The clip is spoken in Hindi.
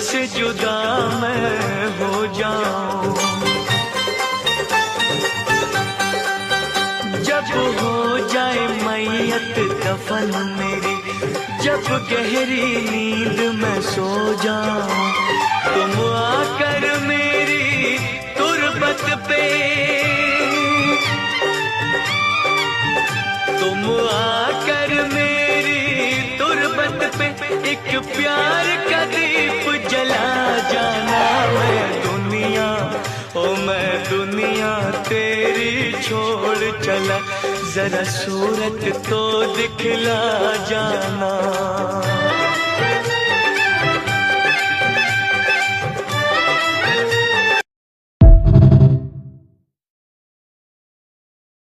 से जुदा मैं हो जाऊं। जब हो जाए मैयत दफन मेरी, जब गहरी नींद में सो जाऊं, तुम आकर मेरी तुरबत पे, तुम आकर मेरी तुरबत पे एक प्यार का दीप जला जाना। मैं दुनिया तेरी छोड़ चला, जरा सूरत तो दिखला जाना।